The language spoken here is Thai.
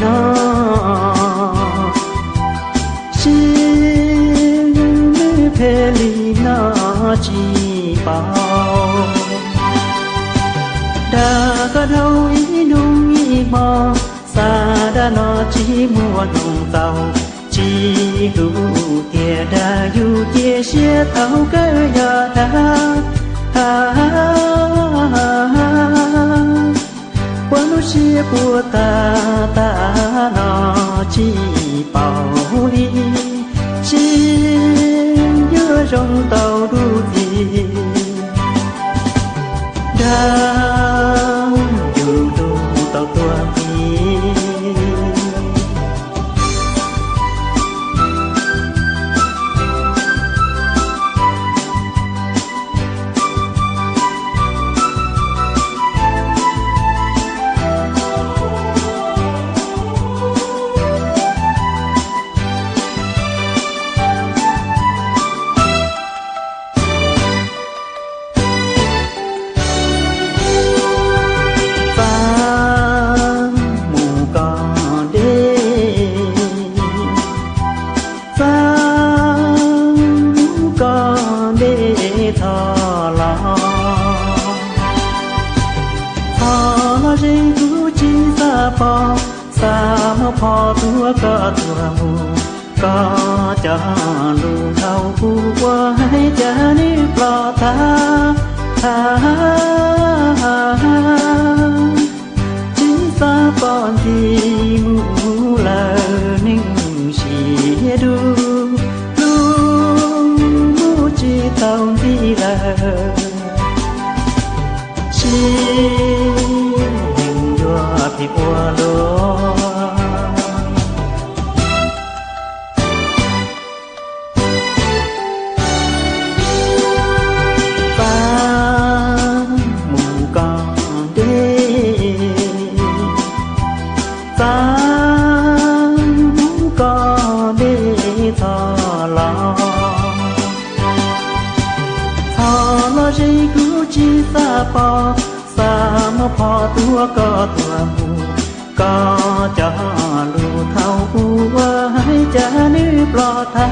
นอชีเพลีนอจีเป่าดากระเทาอีดุงอีมอซาดานอจีมัวนงเต่าจีดูเตียดาอยู่เตียเชียเต่าเกยาดาวันนู้เชียปัวตาตานอจีเป่าลีชีเยอะจงเต่าดูดีดาวอยู่ดูเต่าตัวพีทอลอทอลอเริงกูจีซาปอสามพอตัวก็ตัวมูก็จะลูเท่ากูว่าให้จะนี่ปลอดทาจีซาปอนที่มูเลอนิ่งชีดูเต่าดีละชีหนึ่งยัวผิดวัวโลฟ้าหมู่ก่อนเดฟ้าหมู่ก่อนเดทอลอใจกูจีซาปอสามพอตัวก็ตัวมูก็จะลูเท่ากูว่าให้จะนึกปลอดทา